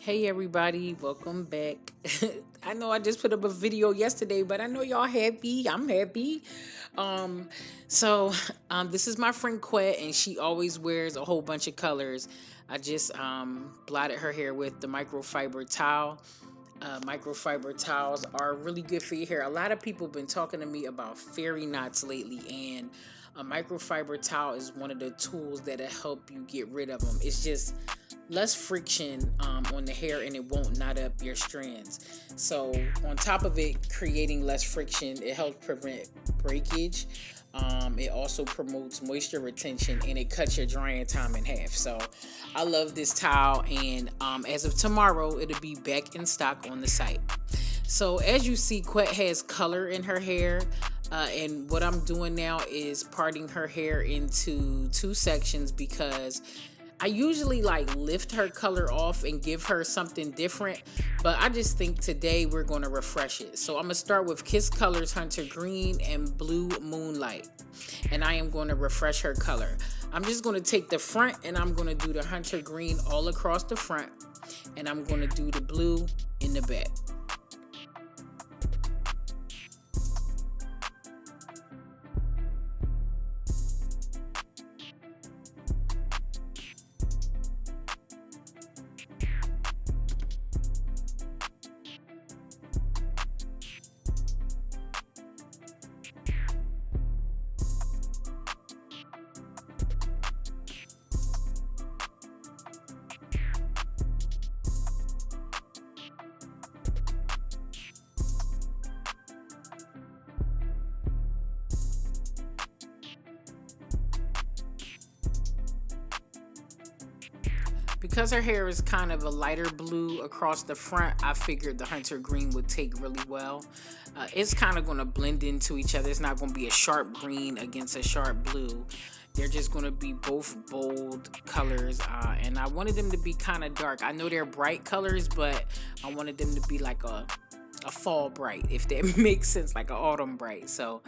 Hey everybody, welcome back. I know I just put up a video yesterday, but I know y'all happy. I'm happy. Um, so this is my friend Quetta, and she always wears a whole bunch of colors. I just blotted her hair with the microfiber towel. Microfiber towels are really good for your hair. A lot of people have been talking to me about fairy knots lately, and a microfiber towel is one of the tools that'll help you get rid of them. It's just less friction on the hair, and it won't knot up your strands. So on top of it creating less friction, it helps prevent breakage. It also promotes moisture retention, and it cuts your drying time in half. So I love this towel, and as of tomorrow it'll be back in stock on the site. So as you see, Quet has color in her hair. And what I'm doing now is parting her hair into two sections because I usually like lift her color off and give her something different, but I just think today we're going to refresh it. So I'm going to start with Kiss Colors Hunter Green and Blue Moonlight, and I am going to refresh her color. I'm just going to take the front and I'm going to do the Hunter Green all across the front, and I'm going to do the blue in the back. Because her hair is kind of a lighter blue across the front, I figured the Hunter Green would take really well. It's kind of going to blend into each other. It's not going to be a sharp green against a sharp blue. They're just going to be both bold colors, and I wanted them to be kind of dark. I know they're bright colors, but I wanted them to be like a fall bright, if that makes sense, like an autumn bright. So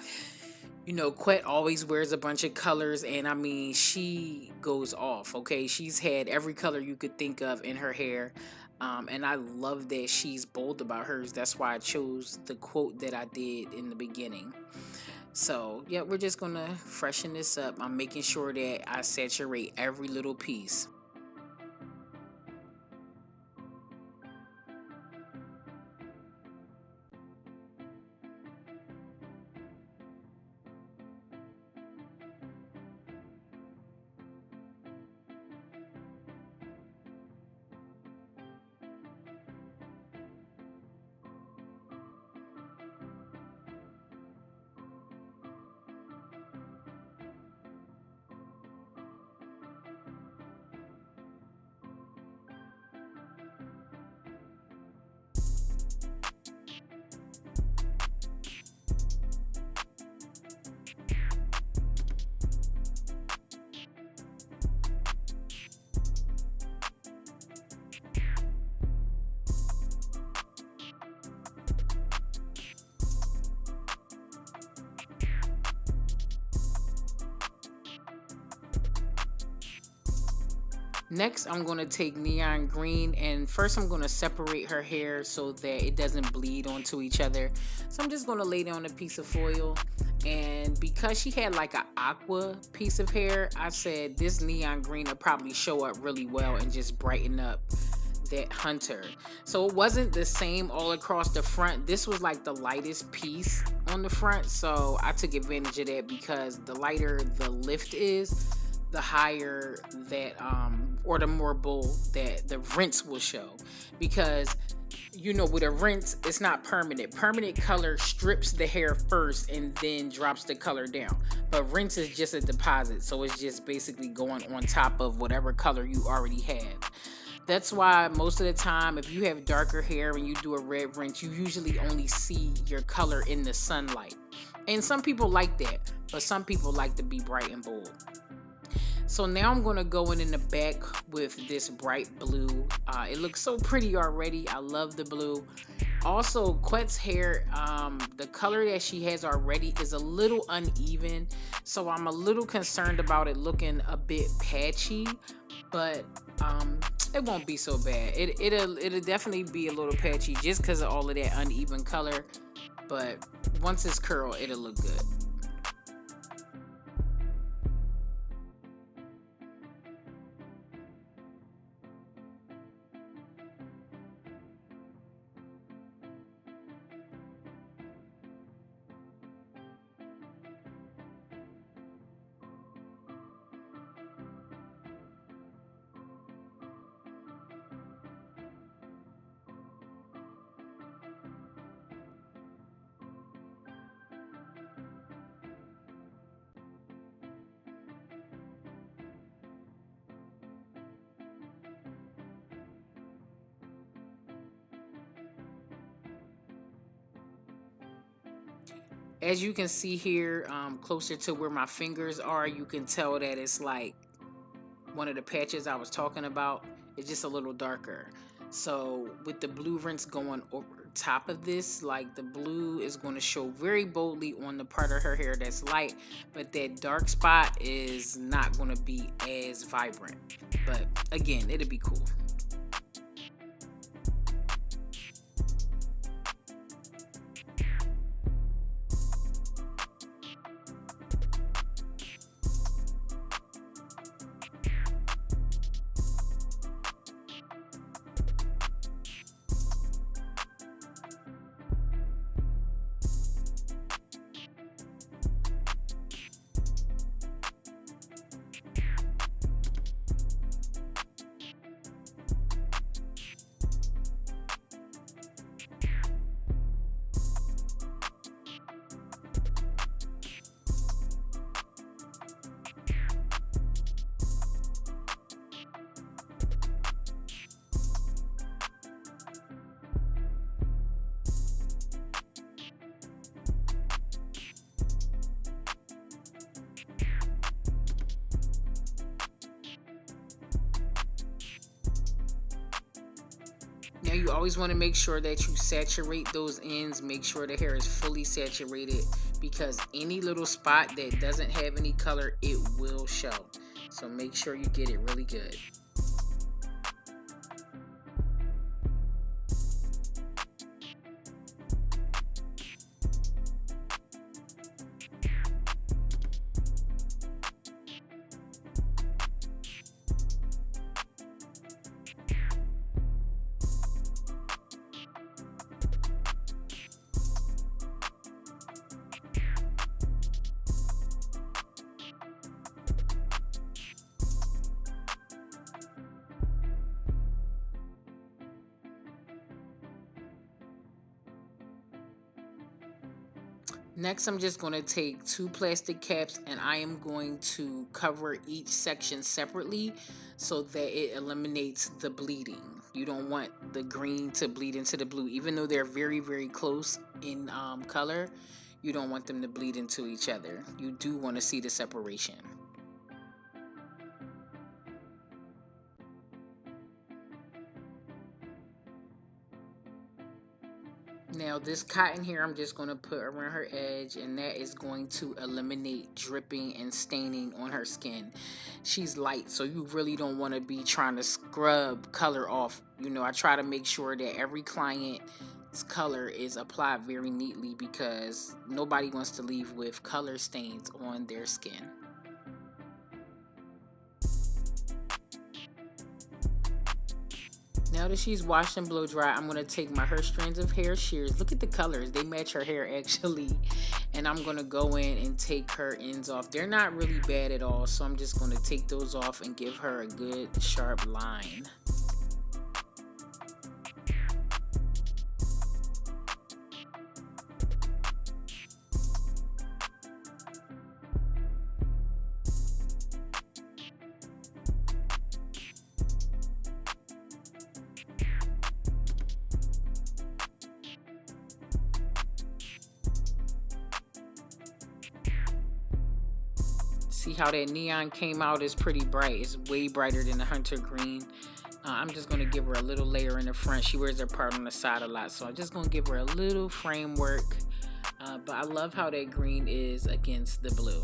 Quet always wears a bunch of colors, and I mean, she goes off, okay? She's had every color you could think of in her hair, and I love that she's bold about hers. That's why I chose the quote that I did in the beginning. So, yeah, we're just gonna freshen this up. I'm making sure that I saturate every little piece. Next, I'm going to take neon green, and first I'm going to separate her hair so that it doesn't bleed onto each other. So I'm just going to lay down a piece of foil, and because she had like an aqua piece of hair, I said this neon green will probably show up really well and just brighten up that hunter. So it wasn't the same all across the front. This was like the lightest piece on the front, so I took advantage of that because the lighter the lift is, the higher that or the more bold that the rinse will show. Because with a rinse, it's not permanent color strips the hair first and then drops the color down, but rinse is just a deposit, so it's just basically going on top of whatever color you already have. That's why most of the time, if you have darker hair and you do a red rinse, you usually only see your color in the sunlight. And some people like that, but some people like to be bright and bold. So now I'm going to go in the back with this bright blue. It looks so pretty already. I love the blue. Also, Quet's hair, the color that she has already is a little uneven, so I'm a little concerned about it looking a bit patchy, but it won't be so bad. It'll definitely be a little patchy just because of all of that uneven color, but once it's curled, it'll look good. As you can see here, closer to where my fingers are, you can tell that it's like one of the patches I was talking about. It's just a little darker. So with the blue rinse going over top of this, like the blue is going to show very boldly on the part of her hair that's light, but that dark spot is not going to be as vibrant. But again, it'll be cool. Now you always want to make sure that you saturate those ends. Make sure the hair is fully saturated, because any little spot that doesn't have any color, it will show. So make sure you get it really good. Next, I'm just going to take 2 plastic caps and I am going to cover each section separately so that it eliminates the bleeding. You don't want the green to bleed into the blue. Even though they're very, very close in color, you don't want them to bleed into each other. You do want to see the separation. Now this cotton here, I'm just going to put around her edge, and that is going to eliminate dripping and staining on her skin. She's light, so you really don't want to be trying to scrub color off. You know, I try to make sure that every client's color is applied very neatly, because nobody wants to leave with color stains on their skin. Now that she's washed and blow dry, I'm going to take my Her Strands of Hair shears. Look at the colors. They match her hair actually. And I'm going to go in and take her ends off. They're not really bad at all. So I'm just going to take those off and give her a good sharp line. See how that neon came out? Is pretty bright. It's way brighter than the hunter green. I'm just going to give her a little layer in the front. She wears her part on the side a lot, so I'm just going to give her a little framework. But I love how that green is against the blue.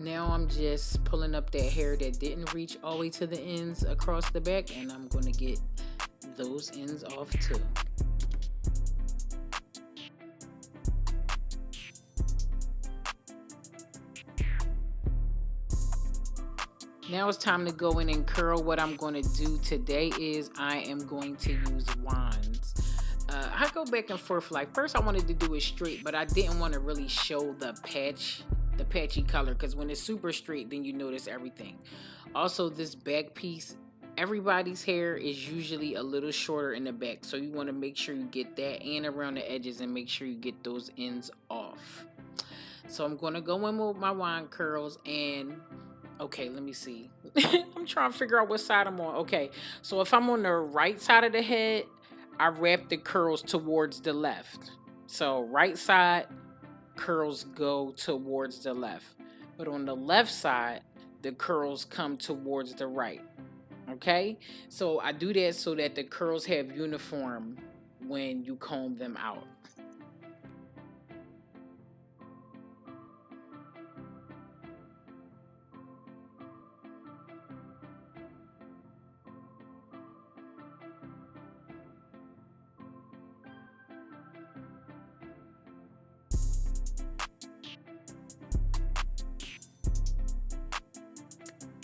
Now I'm just pulling up that hair that didn't reach all the way to the ends across the back, and I'm going to get those ends off too. Now it's time to go in and curl. What I'm going to do today is I am going to use wands. I go back and forth. Like first I wanted to do it straight, but I didn't want to really show the patchy color, because when it's super straight then you notice everything. Also, this back piece, everybody's hair is usually a little shorter in the back, so you want to make sure you get that and around the edges and make sure you get those ends off. So I'm going to go in with my wand curls and okay, let me see. I'm trying to figure out what side I'm on. Okay, so if I'm on the right side of the head, I wrap the curls towards the left. So right side, curls go towards the left. But on the left side, the curls come towards the right. Okay, so I do that so that the curls have uniform when you comb them out.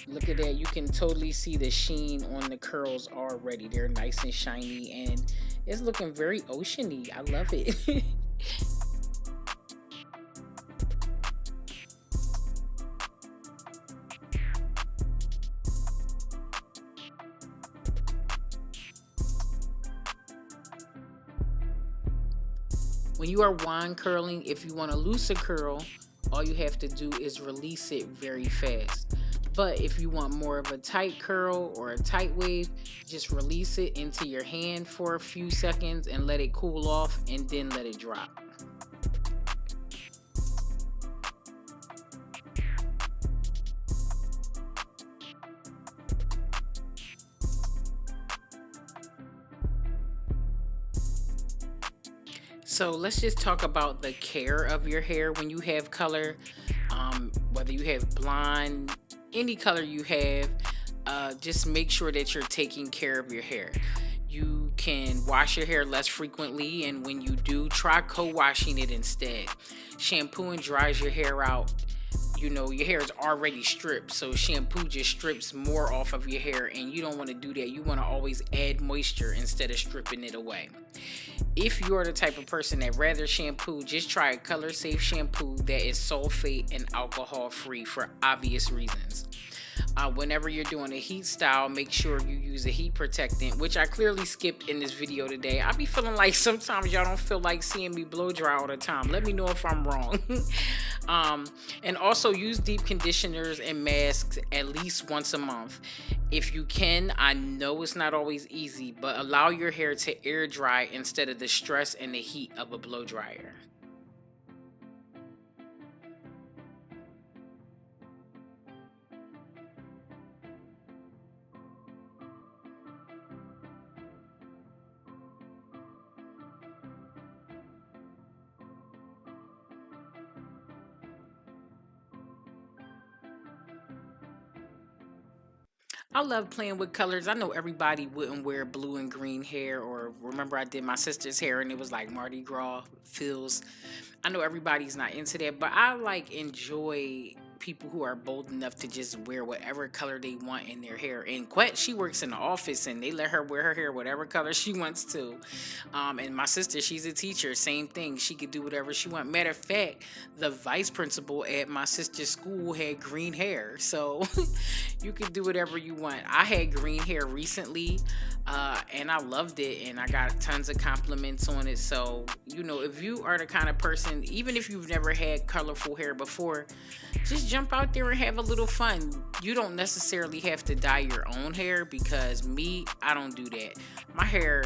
Look at that. You can totally see the sheen on the curls already. They're nice and shiny and it's looking very oceany. I love it. When you are wand curling, if you want to looser curl, all you have to do is release it very fast. But if you want more of a tight curl or a tight wave, just release it into your hand for a few seconds and let it cool off and then let it drop. So let's just talk about the care of your hair when you have color. Whether you have blonde, any color you have, just make sure that you're taking care of your hair. You can wash your hair less frequently, and when you do, try co-washing it instead. Shampooing dries your hair out. You know, your hair is already stripped, so shampoo just strips more off of your hair, and you don't want to do that. You want to always add moisture instead of stripping it away. If you're the type of person that rather shampoo, just try a color safe shampoo that is sulfate and alcohol free for obvious reasons. Whenever you're doing a heat style, make sure you use a heat protectant, which I clearly skipped in this video today. I be feeling like sometimes y'all don't feel like seeing me blow dry all the time. Let me know if I'm wrong. And also use deep conditioners and masks at least once a month. If you can, I know it's not always easy, but allow your hair to air dry instead of the stress and the heat of a blow dryer. I love playing with colors. I know everybody wouldn't wear blue and green hair, or remember I did my sister's hair and it was like Mardi Gras feels. I know everybody's not into that, but I like enjoy people who are bold enough to just wear whatever color they want in their hair. And Quet, she works in the office and they let her wear her hair whatever color she wants to. And my sister, she's a teacher, same thing. She could do whatever she wants. Matter of fact, the vice principal at my sister's school had green hair. So you could do whatever you want. I had green hair recently, and I loved it, and I got tons of compliments on it. So, you know, if you are the kind of person, even if you've never had colorful hair before, just jump out there and have a little fun. You don't necessarily have to dye your own hair, because me, I don't do that. My hair,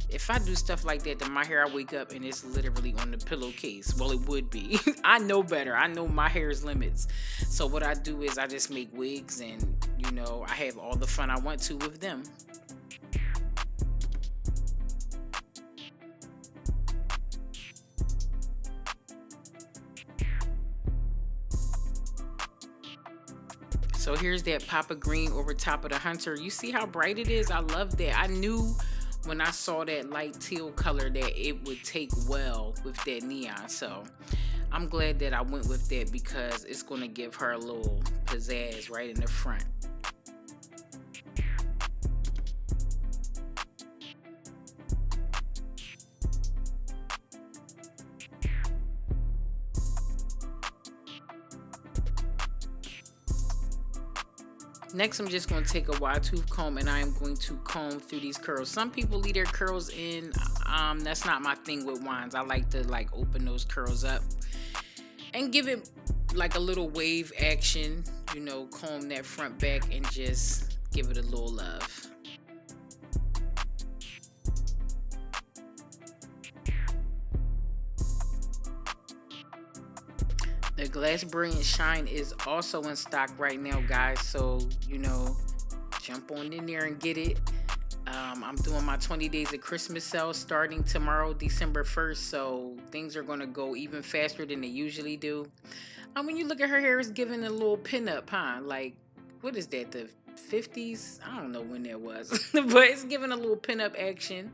if I do stuff like that, then my hair, I wake up and it's literally on the pillowcase. Well, it would be. I know better. I know my hair's limits. So what I do is I just make wigs, and, you know, I have all the fun I want to with them. So here's that pop of green over top of the hunter. You see how bright it is? I love that. I knew when I saw that light teal color that it would take well with that neon. So I'm glad that I went with that, because it's going to give her a little pizzazz right in the front. Next, I'm just going to take a wide tooth comb and I am going to comb through these curls. Some people leave their curls in. That's not my thing with wands. I like to open those curls up and give it like a little wave action. You know, comb that front back and just give it a little love. The Glass Brilliant Shine is also in stock right now, guys. So, you know, jump on in there and get it. I'm doing my 20 days of Christmas sale starting tomorrow, December 1st. So things are going to go even faster than they usually do. When you look at her hair, it's giving a little pinup, huh? Like, what is that, the 50s? I don't know when that was. But it's giving a little pinup action.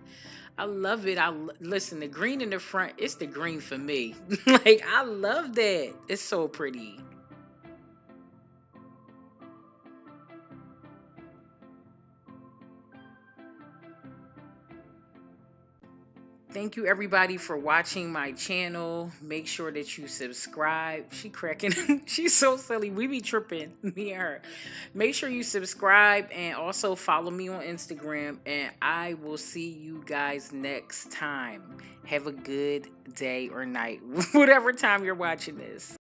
I love it. Listen, the green in the front, it's the green for me. Like, I love that. It's so pretty. Thank you everybody for watching my channel. Make sure that you subscribe. She cracking. She's so silly. We be tripping, me and her. Make sure you subscribe and also follow me on Instagram. And I will see you guys next time. Have a good day or night, whatever time you're watching this.